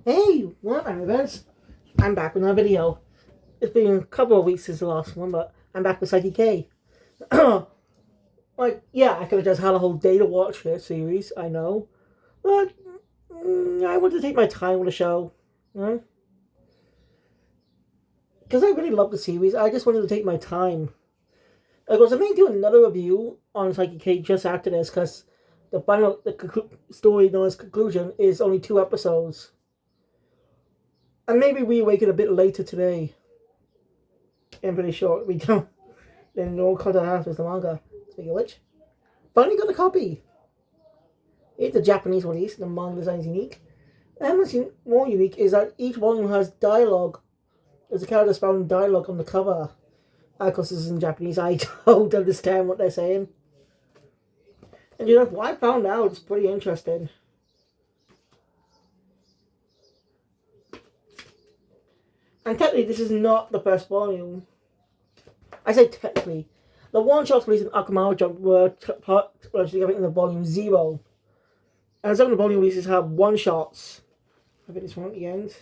Hey, what up, events? I'm back with another video. It's been a couple of weeks since the last one, but I'm back with Saiki K. Yeah, I could have just had a whole day to watch this series, I know. But I want to take my time with the show. You know? Because I really love the series, I just wanted to take my time. I may do another review on Saiki K just after this, because the story known as conclusion is only 2 episodes. And maybe we wake it a bit later today. I'm pretty sure we don't. Then no contact after the manga. Speaking of which, finally got a copy. It's a Japanese release. The manga design is unique. And what's more unique is that each volume has dialogue. There's a character spelling dialogue on the cover. Of course, this is in Japanese. I don't understand what they're saying. And you know what I found out? It's pretty interesting. And technically, this is not the first volume. I say technically. The one-shots released in Akumawa Jump were together in the volume 0. And some of the volume releases have one-shots. I think this one at the end.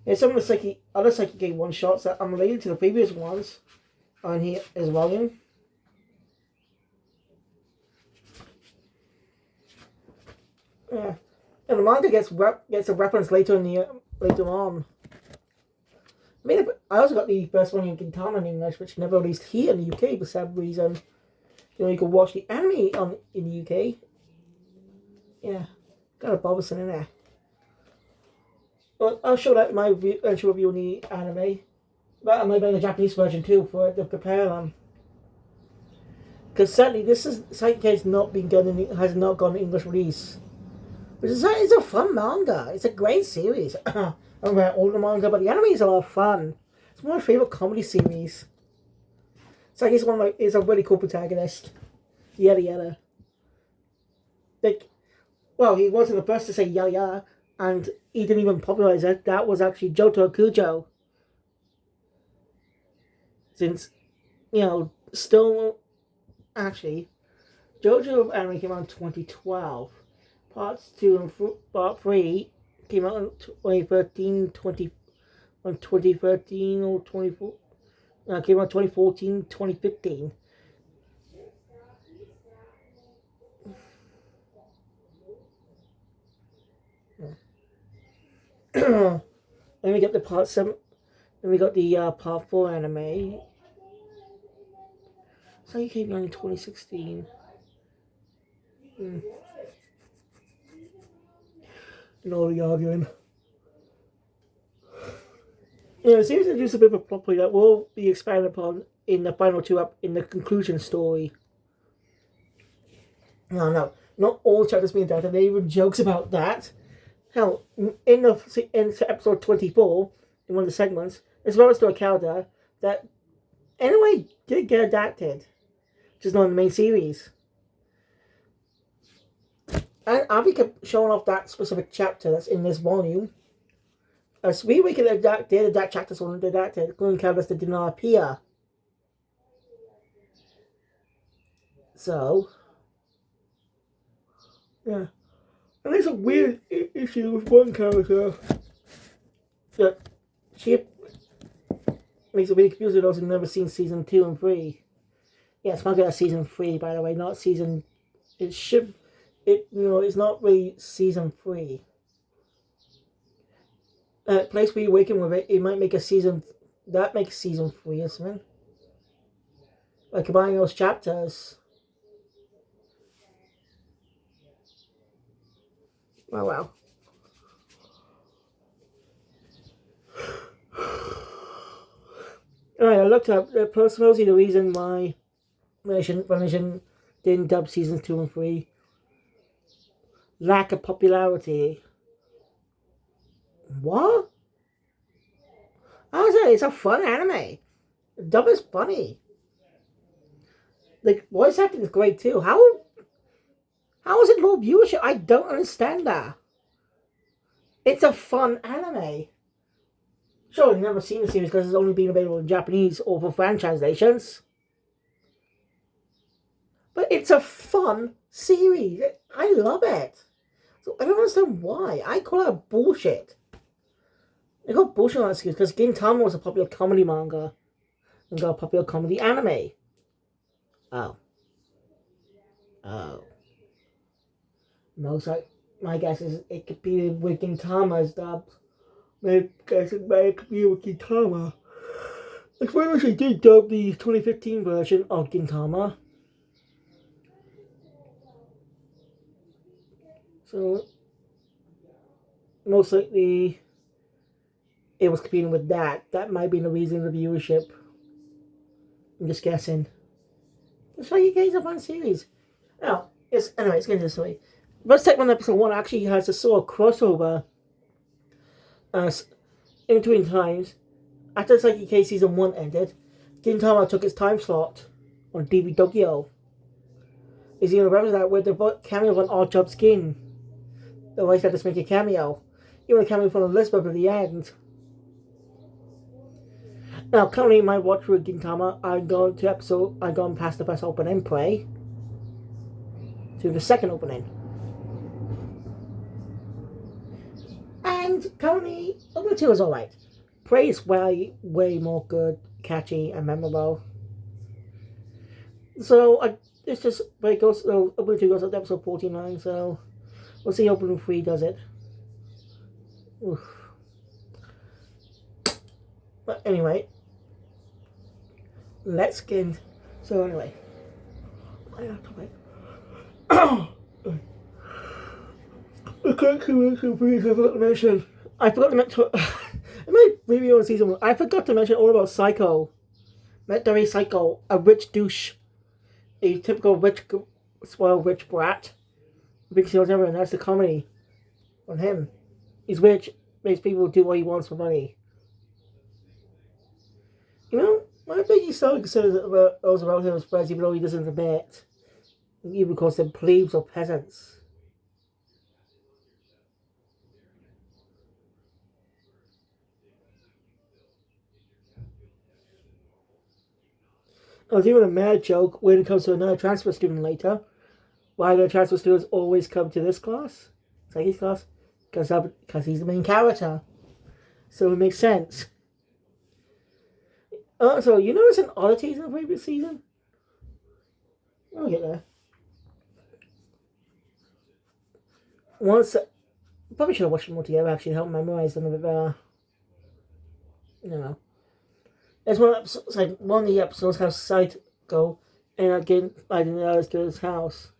Yeah, some of the other Saiki K one-shots that are related to the previous ones are in here as volume. Yeah. And the manga gets a reference later on. I also got the first one in Gintama in English, which never released here in the UK for some reason. You can watch the anime in the UK. Yeah, got a bothersome in there. But I'll show that in my review on the anime. But I might buy the Japanese version too for to compare them. Because certainly Saiki has not gone English release. Which is it's a fun manga. It's a great series. I don't know all the manga, but the anime is a lot of fun. It's one of my favorite comedy series. Saiki is a really cool protagonist. Yada yada. He wasn't the first to say yada yada, and he didn't even popularize it. That was actually Jotaro Kujo. Since, still, actually, JoJo anime came out in 2012. Parts 2 and Part 3 came out in 2013, 2013 or 24. Came out 2014, 2015. Then we get the Part 7. Then we got the Part 4 anime. So you came out in 2016. No arguing. It seems to introduce a bit of a plot point that will be expanded upon in the final in the conclusion story. No, not all chapters being adapted. There are even jokes about that. Hell, in episode 24, in one of the segments, there's reference to a character that anyway did get adapted, which is not in the main series. And I'll be showing off that specific chapter that's in this volume. As we can adapt chapters on the adapted, including characters that did not appear. So, yeah. And there's a weird issue with one character that she makes it really confusing to those who've never seen season 2 and 3. Yeah, it's not going to season 3, by the way, not season. It's not really season 3. Place where you awaken with it, it might make a season. That makes season 3 or something. By combining those chapters. Oh well. Alright, I looked up supposedly the reason why Revelation didn't dub seasons 2 and 3. Lack of popularity. What? I was saying, it's a fun anime. The dub is funny. The voice acting is great too. How is it low viewership? I don't understand that. It's a fun anime. Sure, I've never seen the series because it's only been available in Japanese or for fan translations. But it's a fun series. I love it. So I don't understand why. I call that bullshit. I got bullshit on that excuse because Gintama was a popular comedy manga and got a popular comedy anime. Oh. Oh. Most like my guess is it competed with Gintama's dub. My guess it may compete with Gintama. Like when they did dub the 2015 version of Gintama. So most likely it was competing with that. That might be the reason of the viewership. I'm just guessing. Let's show you guys a fun series. Now, it's getting this way. Let's take one episode one actually has a sort of crossover in between times. After Saiki K season 1 ended, Gintama took its time slot on DB Tokyo. Is even a reference that with the cameo of an odd job skin. The voice had to make a cameo. Even a cameo from Elizabeth at the end. Now, currently, my watch through Gintama, I've gone past the first opening, Prey, to the second opening. And currently, opening 2 is alright. Prey is way more good, catchy, and memorable. So, it's just, but it goes, opening 2 goes up to episode 49, so we'll see how opening 3 does it. Oof. But anyway, let's get. So anyway, I have to wait. I can't I forgot to mention. I made review on season 1. I forgot to mention all about Psycho. Met Dirty Psycho, a rich douche, a typical spoiled rich brat. Big sales ever, and that's the comedy on him. He's rich, makes people do what he wants for money. You know, my biggest so considers about those around him as friends, even though he doesn't admit. Even calls them plebes or peasants. There's even a mad joke when it comes to another transfer student later. Why do transfer students always come to this class? Saiki's class? Because he's the main character. So it makes sense. So, you notice an oddities in the previous season? I'll get there. Once, probably should have watched them all together actually to help memorize them a bit better. You know. There's one episode, it's like one of the episodes has Psycho and again I didn't know to his house.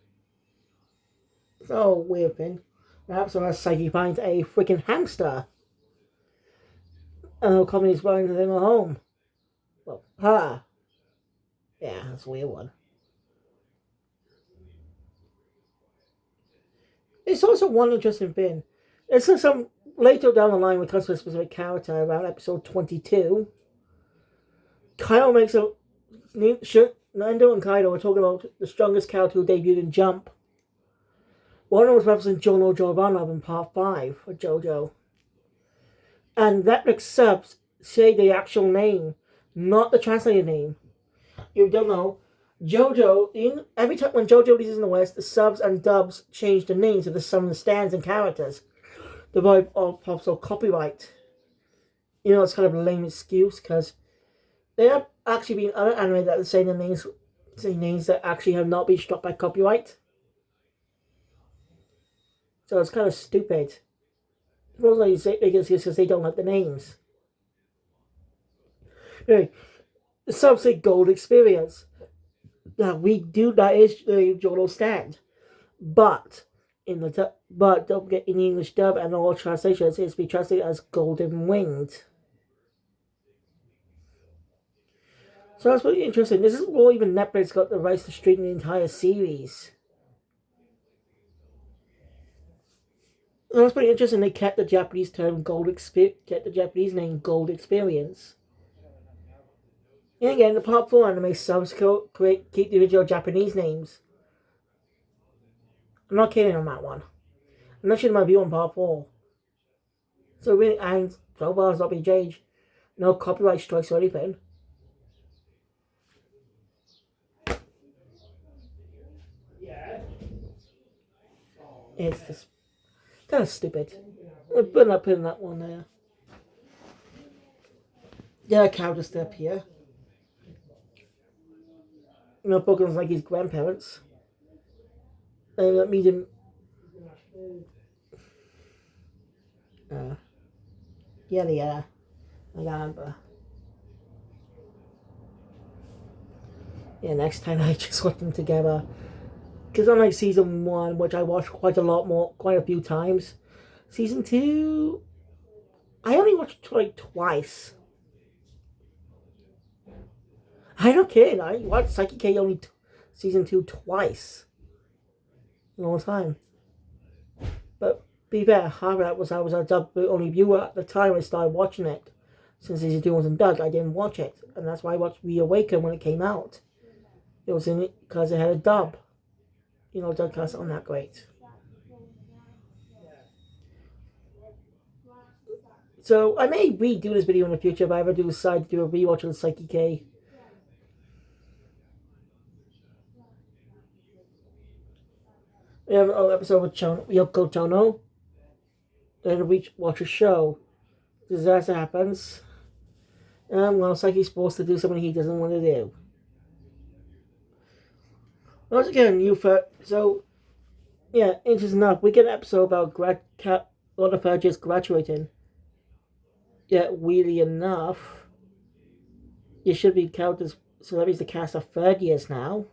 It's all a weird thing. The episode has Saiki finds a freaking hamster. And the company's running to them at home. Well, yeah, that's a weird one. It's also one interesting thing. It's some later down the line when it comes to a specific character around episode 22. Kaido makes a Nando and Kaido are talking about the strongest character who debuted in Jump. One of them was representing Jono Giovanna in part 5 for JoJo. And Netflix subs say the actual name, not the translated name. You don't know. JoJo, every time when JoJo releases in the West, the subs and dubs change the names of some of the stands and characters. The vibe of also copyright. You know, it's kind of a lame excuse because there have actually been other anime that say names that actually have not been struck by copyright. So it's kind of stupid. Most likely they get because they don't like the names. Anyway, the subs say Gold Experience. Now that is the Jono stand. But don't get in the English dub and all translations it's be translated as Golden Winged. So that's pretty interesting. This is more even Netflix got the rights to stream the entire series. That's pretty interesting. They kept the Japanese term kept the Japanese name Gold Experience. And again, the Part 4 anime subs keep the original Japanese names. I'm not kidding on that one. I'm not sure my view on Part 4. So really, and so far as not been changed. No copyright strikes or anything. It's just That's stupid. But not putting that one there. Yeah, cow just up here. You know, Pokemon's like his grandparents. And that made him. Yeah. I remember. Yeah, next time I just watch them together. Because unlike season 1, which I watched quite a few times, season 2, I only watched like twice. I don't care. I watched Saiki K only season 2 twice. In all time. But be fair, half of that was I was a dub only viewer at the time I started watching it. Since season 2 wasn't dubbed, I didn't watch it. And that's why I watched Reawaken when it came out. It was in it because it had a dub. You know, dubcasts aren't that great. So I may redo this video in the future if I ever do decide to do a rewatch of the Saiki K. We have an episode with Yoko Tono. Then we watch a show. Disaster happens. Well, Saiki's supposed to do something he doesn't want to do. Once again, so yeah, interesting enough, we get an episode about a lot of her just graduating. Yet, weirdly enough, you should be counted as celebrities to cast of third years now.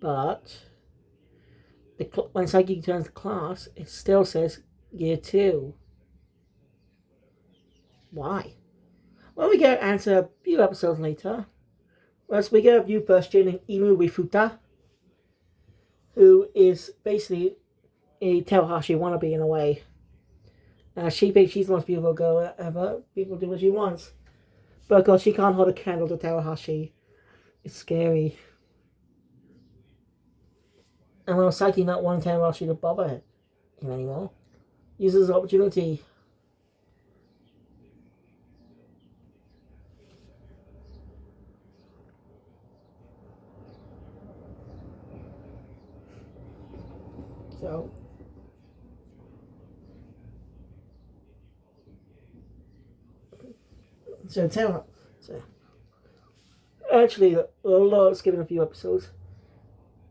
But when Saiki turns to class, it still says year 2. Why? Well, we get an answer a few episodes later. Once we get a new person named Imu Rifuta, who is basically a Terahashi wannabe in a way. She thinks she's the most beautiful girl ever. People do what she wants. But of course, she can't hold a candle to Terahashi. It's scary. And when Saiki not wanting Terahashi to bother him anymore, uses the opportunity. So actually, a lot of skipping a few episodes.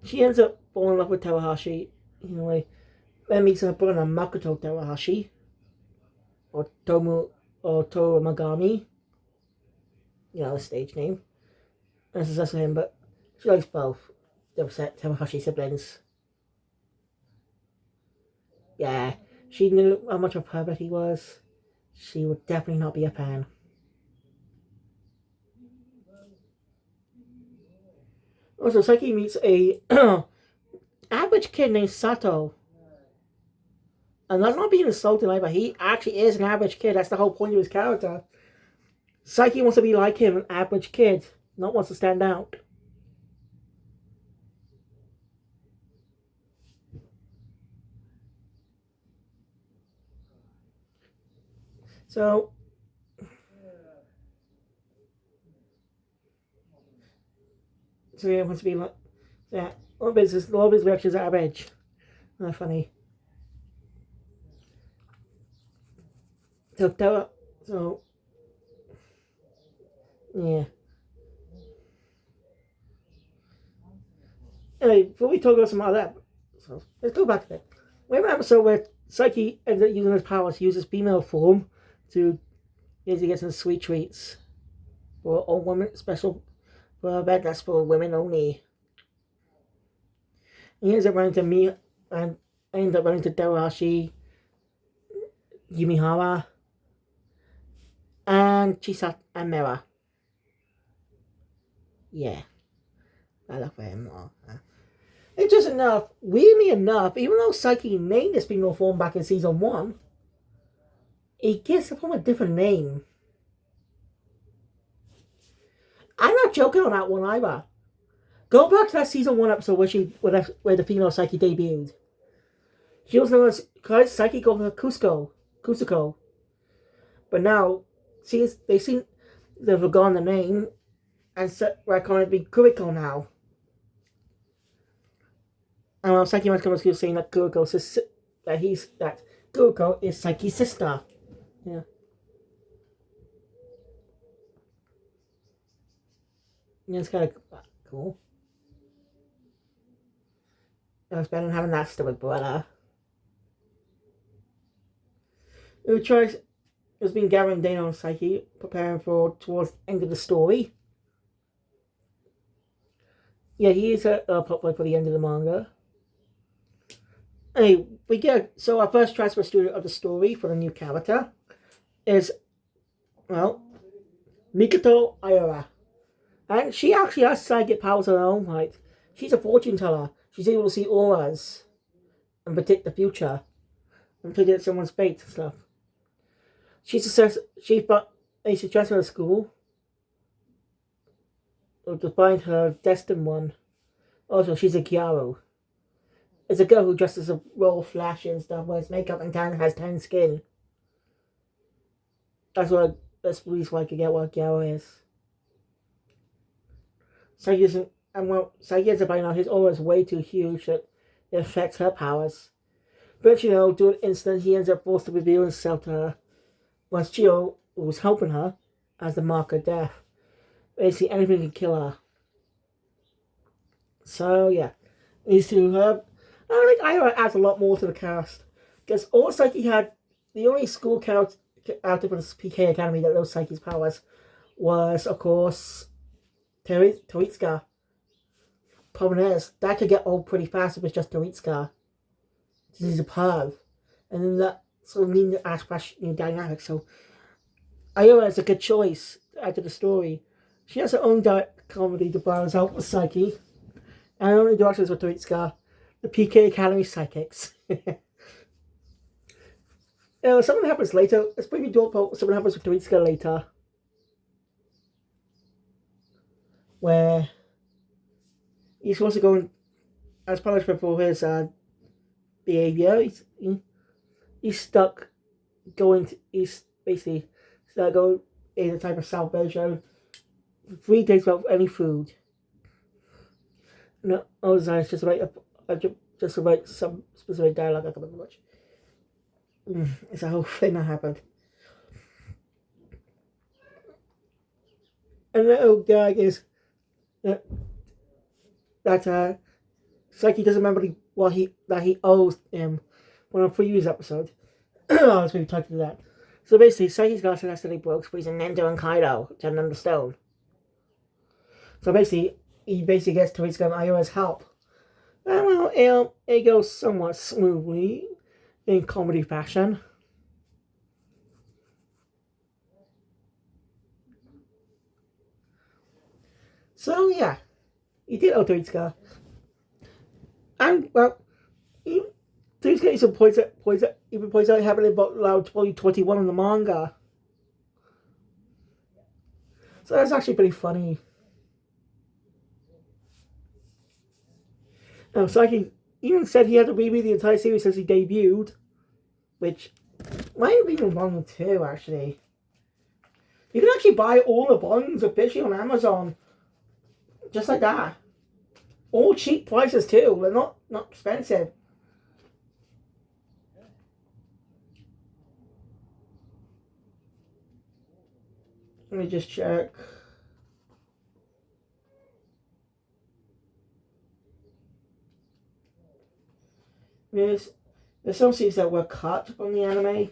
She ends up falling in love with Terahashi. Anyway, then meets her brother Makoto Terahashi, or Toromagami. You know, the stage name. And that's him, but she likes both. The Terahashi siblings. Yeah, she knew how much of a pervert he was. She would definitely not be a fan. Also, Saiki meets a average kid named Sato. And that's not being insulting either. He actually is an average kid. That's the whole point of his character. Saiki wants to be like him, an average kid. Not wants to stand out. So he wants to be like that. All of his reactions are average. Not funny. So yeah. Anyway, before we talk about some other episodes, let's go back to that. We have an episode where Saiki ends up using his powers to use his female form to get some sweet treats for all women, special for a bed that's for women only. He ends up running to me and ends up running to Terahashi, Yumihara, and Chisa and Mera. Yeah, I love him. Interesting enough, weirdly enough, even though Saiki named this female form back in season 1, he gets it from a different name. I'm not joking on that one either. Go back to that season 1 episode where the female Saiki debuted. She was known as Saiki Kusuko. But now, since they've forgotten the name, and we're calling it be Kuriko now. And Saiki might come to school saying that that Gurko is Saiki's sister. Yeah. Yeah, it's kind of cool. It's better than having that stupid brother. Who tries has been gathering Dana and Saiki, preparing for towards the end of the story. Yeah, he is a popular for the end of the manga. Hey, we get so our first transfer student of the story for the new character is well Mikoto Ayara, and she actually has psychic powers of her own right. She's a fortune teller. She's able to see auras and predict the future and predict someone's fate and stuff. She's transferred to school to find her destined one. Also, she's a Gyaru. It's a girl who dresses a roll flashy and stuff, wears makeup and has tan skin. That's the reason why I could get what Gyaru is. Saiki is by now his aura is way too huge that it affects her powers. But during an incident, he ends up forced to reveal himself to her. Once Chio, who was helping her, as the mark of death. Basically, anything can kill her. So, yeah. These two have. I think Ira adds a lot more to the cast. Because all Saiki had. The only school character out of the PK Academy that knows Saiki's powers was, of course, Toritsuka. Problem is, that could get old pretty fast if it's just Toritsuka. He's a perv. And then that sort of means to ask new dynamics. So, Ira is a good choice to add to the story. She has her own comedy to balance out with Saiki. And her only directors with Toritsuka, the PK Academy Psychics. Something happens later. It's pretty dope. Something happens with Toritsuka later. Where he's supposed to go in, as punishment for his behavior. He's stuck he's basically stuck going in a type of salvation for 3 days without any food. No, I was just about some specific dialogue I can't remember much. It's a whole thing that happened. And the old gag is that Saiki doesn't remember that he owes him on a previous episode. I was going to talk to that. So basically, Saiki's got an accidentally broke, squeezing Nendo and Kaido to under stone. So basically, he gets Toritsuka and Ayura's help. And well, it goes somewhat smoothly in comedy fashion. So yeah, he did owe Toritsuka. And well, Toritsuka even points out having about allowed 21 in the manga. So that's actually pretty funny. Saiki even said he had to reread the entire series since he debuted, which might have been wrong too, actually. You can actually buy all the volumes officially on Amazon, just like that. All cheap prices too. They're not expensive. Let me just check. There's some scenes that were cut from the anime.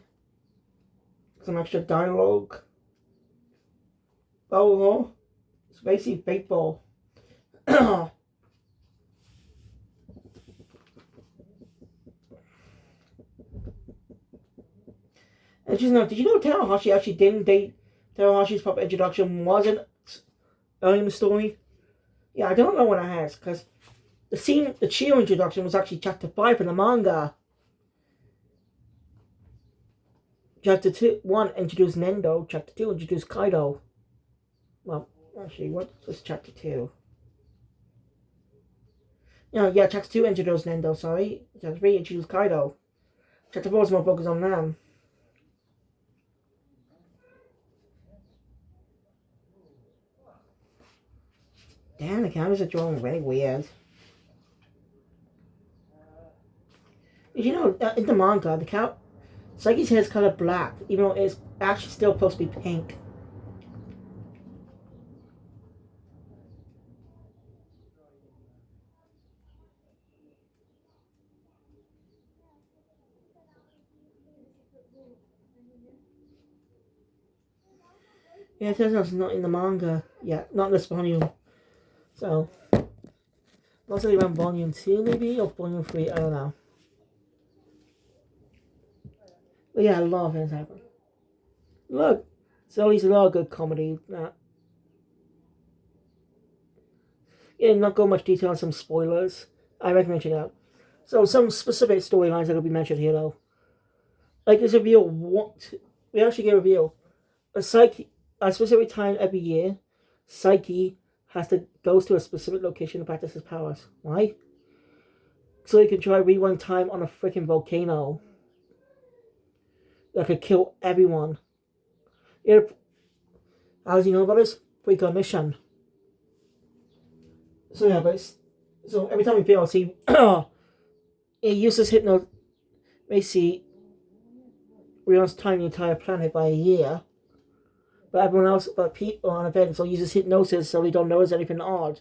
Some extra dialogue. Oh, it's basically baseball. And did you know Terahashi actually didn't date Terahashi's proper introduction wasn't early in the story? Yeah, I don't know what it has, because the Chio introduction was actually chapter 5 in the manga. Chapter 1 introduced Nendo, chapter 2 introduced Kaido. Well, actually, what's chapter 2? Yeah, chapter 2 introduced Nendo, sorry. Chapter 3 introduced Kaido. Chapter 4 is more focused on them. Damn, the cameras are drawing very weird. You know, in the manga, the cow Saiki's hair is kind of black, even though it's actually still supposed to be pink. Yeah, it turns out it's not in the manga yet, not in this volume. So, mostly around volume 2 maybe, or volume 3, I don't know. But yeah, a lot of things happen. Look, so at least a lot of good comedy. Yeah, not go much detail on some spoilers. I recommend checking it out. So some specific storylines that will be mentioned here though. Like this reveal what we actually get a reveal. A specific time every year, Saiki has to goes to a specific location to practice his powers. Why? So he can try rewind time on a freaking volcano that could kill everyone. Yeah, how does he know about this? Precognition. So yeah, so every time he fails, he uses hypno. Basically, rewinds time the entire planet by a year. But everyone else, but people on events, will uses hypnosis so they don't notice anything odd.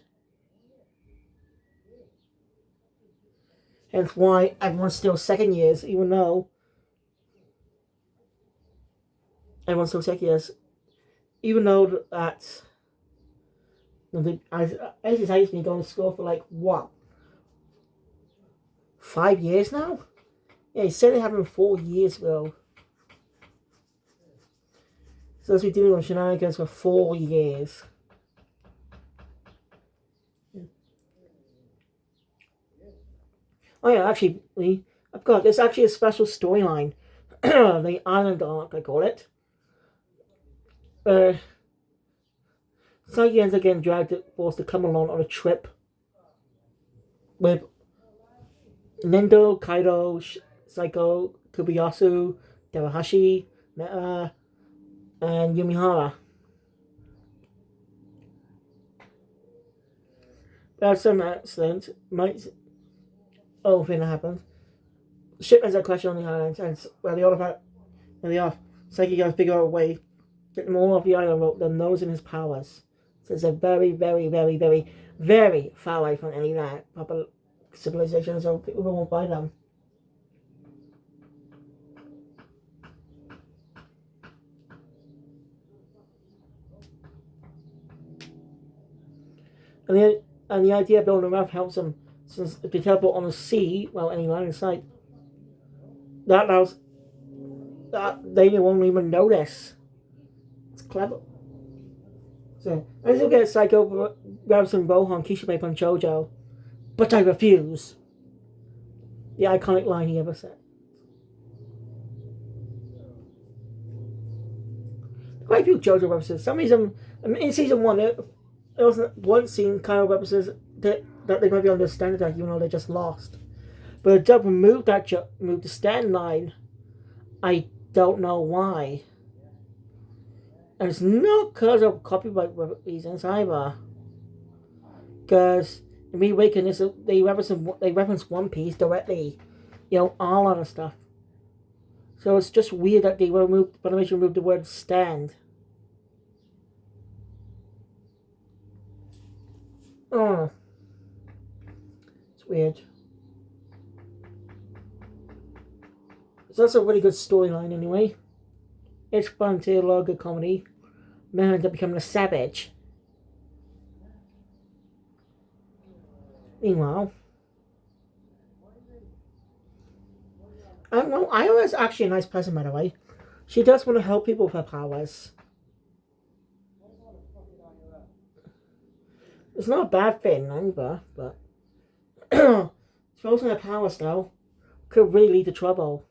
Hence why everyone's still second years, even though everyone's still second years, even though that. As he's been going to school for like what, 5 years now? Yeah, he said it happened 4 years ago. So he's been dealing with shenanigans for 4 years. Oh yeah, actually, I've got there's actually a special storyline, the Island Arc, I call it. Saiki ends up getting forced to come along on a trip with Nendo, Kaido, Saiko, Kobayasu, Terahashi, Meta, and Yumihara. There's some accident, thing that happens. The ship ends up crashing on the island, and where they are, Saiki goes figure out a way, get them all off the island with them knows in his powers. So it's a very, very, very, very, very far away from any that proper civilization, so people won't buy them. And the idea of building a raft helps them, since if they teleport on the sea, well, any line of sight, that allows that they won't even notice. It's clever. So I still get Psycho grab some Rohan Kishibe on Jojo, but I refuse. The iconic line he ever said. Quite a few JoJo references. Some reason in season one, there wasn't one scene kind of references that they might be understanding that even though they just lost. But the dub removed moved the stand line. I don't know why. And it's not because of copyright reasons either. Because in Reawaken, they reference One Piece directly. You know, all other stuff. So it's just weird that they removed the word stand. Oh. It's weird. So that's a really good storyline anyway. It's fun to a lot of good comedy. Man ends up becoming a savage. Meanwhile, I don't know, Io is actually a nice person, by the way. She does want to help people with her powers. It's not a bad thing either, but exposing her powers though could really lead to trouble.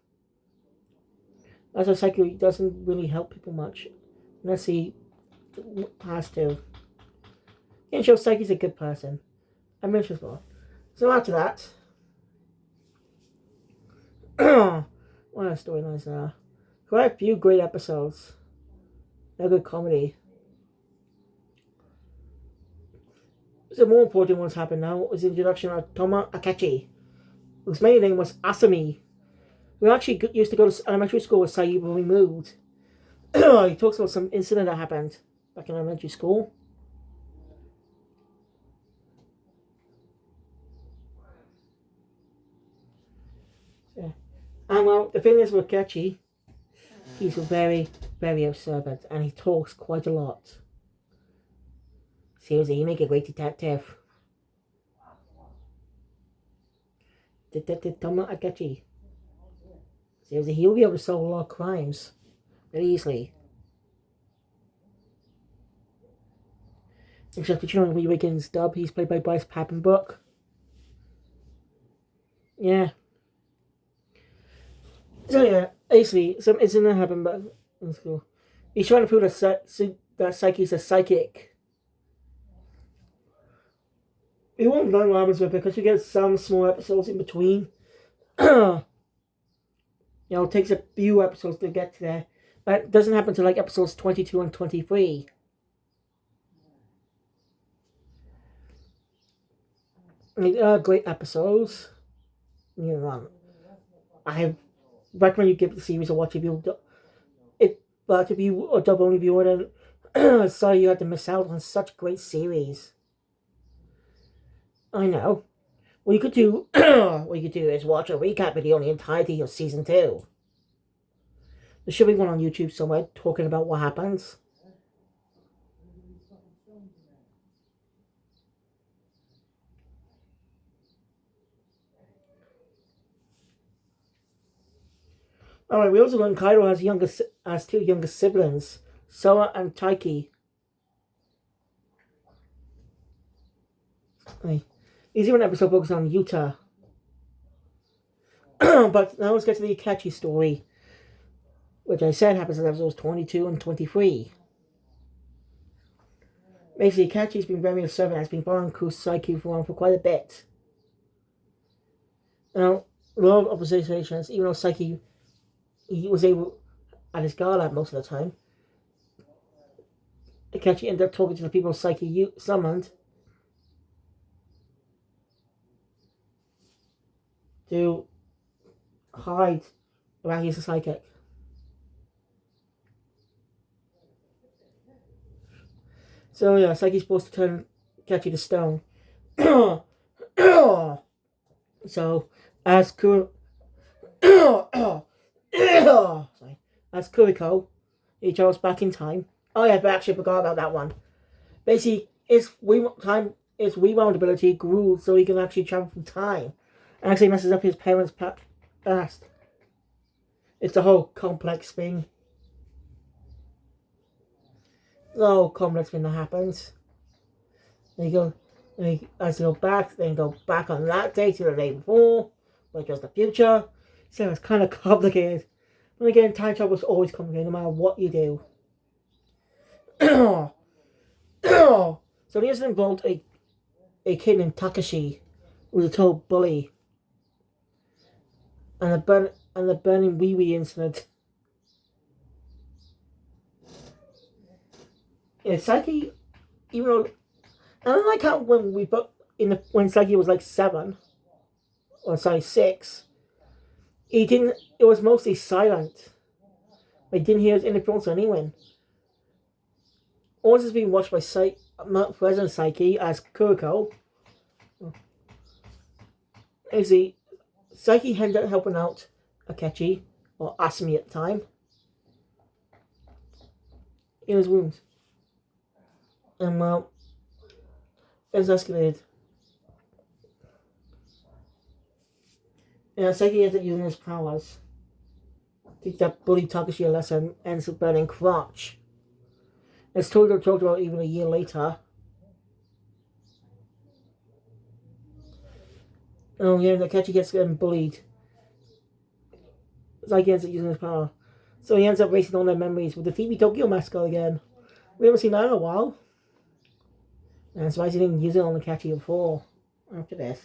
As a psycho, he doesn't really help people much unless he has to. And shows Saiki's a good person. I mentioned as well. So after that, what are storylines there? Quite a few great episodes. A good comedy. So more important ones happened now was the introduction of Toma Akechi, whose main name was Asami. We actually used to go to elementary school with Saiki when we moved. He talks about some incident that happened back in elementary school. Yeah. And well, the thing is with Ketchy, he's very, very observant, and he talks quite a lot. Seriously, you make a great detective. Detective Tomo Akechi. Seriously, he'll be able to solve a lot of crimes very easily. Except that, you know, when you begin his dub, he's played by Bryce Papenbrook. Yeah. So yeah, basically, some incident happened, but that's cool. He's trying to prove that Saiki's a psychic. We won't learn what happens with it because we get some small episodes in between. It takes a few episodes to get to there. But it doesn't happen to like episodes 22 and 23. Great episodes. I recommend you give the series a watch if you but if you a dub only viewer, then sorry you had to miss out on such great series. I know. What you could do, is watch a recap video on the entirety of season 2. There should be one on YouTube somewhere talking about what happens. Alright, we also learned Cairo has two younger siblings, Sora and Taiki. Easy one episode focused on Utah. But now let's get to the Akechi story, which I said happens in episodes 22 and 23. Basically, Akechi's been very observant and has been following Saiki for quite a bit. Now, a lot of observations, even though Saiki he was able at his gala most of the time, Akechi ended up talking to the people Saiki summoned to hide about he's a psychic. So yeah, Saiki's supposed to turn Akechi to stone. So as as Kuriko, he travels back in time. Oh yeah, I actually forgot about that one. Basically, his rewound ability grew so he can actually travel through time. And actually messes up his parents' past. It's a whole complex thing. The whole complex thing that happens. Then you go back, then go back on that day to the day before, which was the future. So it's kind of complicated. But again, time travel is always complicated, no matter what you do. So the incident involved a kid named Takashi, who was a total bully, and the burning wee wee incident. Yeah, Saiki, even though, and I like how when when Saiki was like 7, or sorry 6, he didn't. It was mostly silent. I didn't hear his interference or anyone. All this is being watched by President Saiki as Kuriko. Actually, Saiki ended up helping out Akechi, or Asumi at the time, in his wounds. And well, it's escalated. Yeah, Saiki ends up using his powers to teach that bully Takashi a lesson, ends up burning crotch. It's talked about even a year later. Oh yeah, Akechi gets bullied. Saiki ends up using his power. So he ends up racing all their memories with the TV Tokyo mascot again. We haven't seen that in a while. And that's why he didn't use it on Akechi before. After this.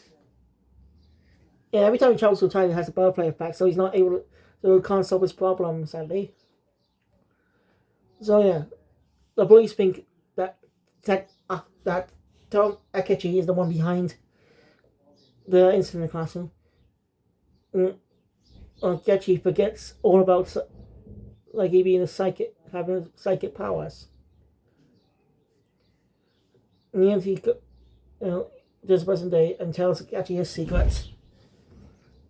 Yeah, every time he travels through time, he has a butterfly effect, so he's not able to, so he can't solve his problem, sadly. So yeah, the bullies think that Tom Akechi is the one behind the incident in the classroom. Getty forgets all about like he being a psychic, having psychic powers. And the end, does present day and tells Getty his secrets.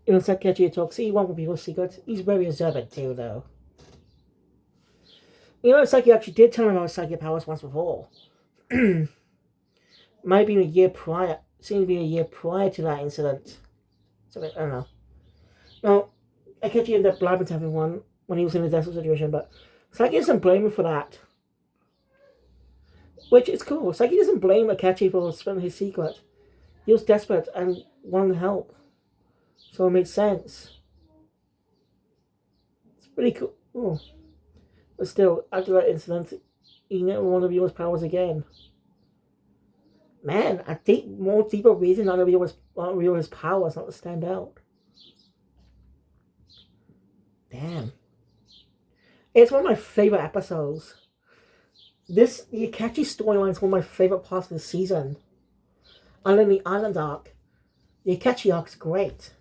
It's like Getty talks. He won't with people's secrets. He's very observant too, though. Saiki actually did tell him about psychic powers once before. Might have been a year prior. Seemed to be a year prior to that incident. So I don't know. Now, Akechi ended up blabbing to everyone when he was in a desperate situation, but Saiki doesn't blame him for that. Which is cool. Saiki doesn't blame Akechi for spilling his secret. He was desperate and wanted help. So it makes sense. It's pretty cool. Oh. But still, after that incident, he never wanted to use his powers again. Man, I think more deeper reason not to reveal his powers, not to stand out. Damn. It's one of my favorite episodes. The Akechi storyline is one of my favorite parts of the season. Other than the island arc, the Akechi arc is great.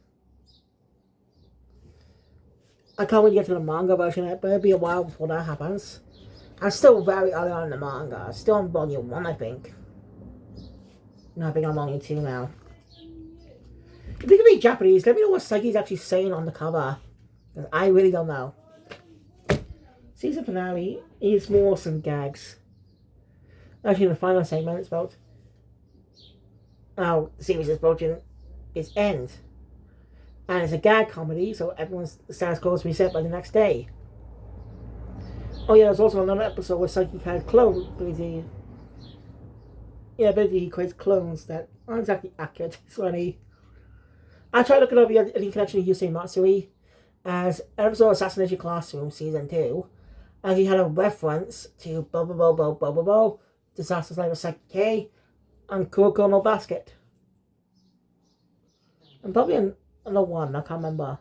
I can't wait to get to the manga version of it, but it'll be a while before that happens. I'm still very early on in the manga. Still on volume 1, I think. No, I think I'm on volume 2 now. If you can read Japanese, let me know what Saiki's actually saying on the cover. I really don't know. Season finale is more some gags. Actually, in the final segment, it's about how the series is approaching its end. And it's a gag comedy, so everyone's status quo is reset by the next day. Oh yeah, there's also another episode where Saiki had clones. Basically he creates clones that aren't exactly accurate. It's funny. I tried looking up any connection to Yusei Matsui as an episode of Assassination Classroom Season 2, as he had a reference to Bo, Disastrous Life of Saiki, and Kuroko no Basket. And probably another one, I can't remember.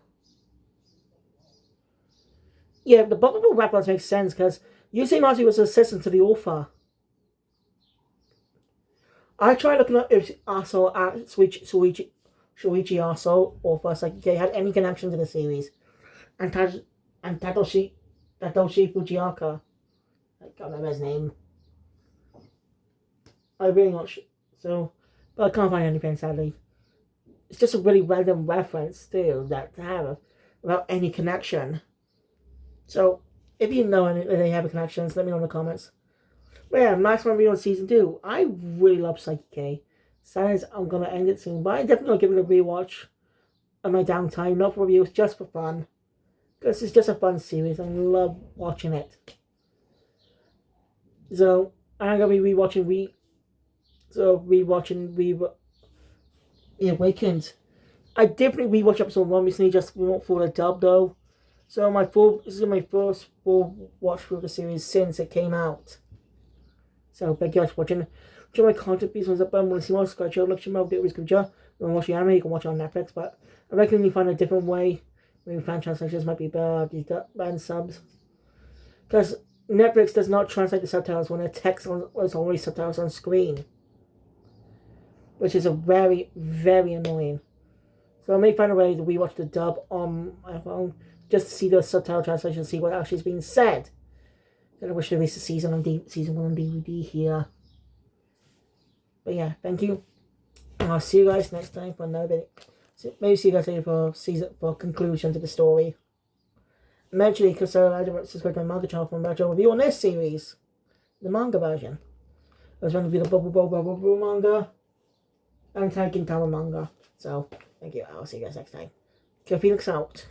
Yeah, the Bo reference makes sense because Yusei Matsui was an assistant to the author. I tried looking up if Aso Shuichi Aso or Saiki had any connection to the series. And Tatoshi Fujioka. I can't remember his name. I really not sure. So, but I can't find anything, sadly. It's just a really random reference, too, that to have without any connection. So, if you know any have connections, let me know in the comments. But yeah, nice one video on Season 2. I really love Saiki. Sad I'm going to end it soon, but I definitely will give it a rewatch on my downtime. Not for reviews, just for fun. Because it's just a fun series. I love watching it. So, I'm going to be rewatching Awakened. I definitely rewatched episode 1 recently, just for the dub though. So this is my first full watch through the series since it came out. So thank you guys for watching. Enjoy my content, please thumbs up button. Want to see more? Subscribe to the channel. If you want to watch the anime, you can watch it on Netflix. But I reckon you find a different way. Maybe fan translations might be better. These band subs, because Netflix does not translate the subtitles when the text is already subtitles on screen, which is a very, very annoying. So I may find a way to rewatch the dub on my phone just to see the subtitle translation, see what actually is being said. And I wish to release the season 1 on DVD here. But yeah, thank you. And I'll see you guys next time for another video. Maybe see you guys later for conclusion to the story. Eventually, because I subscribe to my manga channel for a manga review on this series, the manga version. I was going to be the Bubble manga and Taikintama manga. So, thank you. I'll see you guys next time. Kill Phoenix out.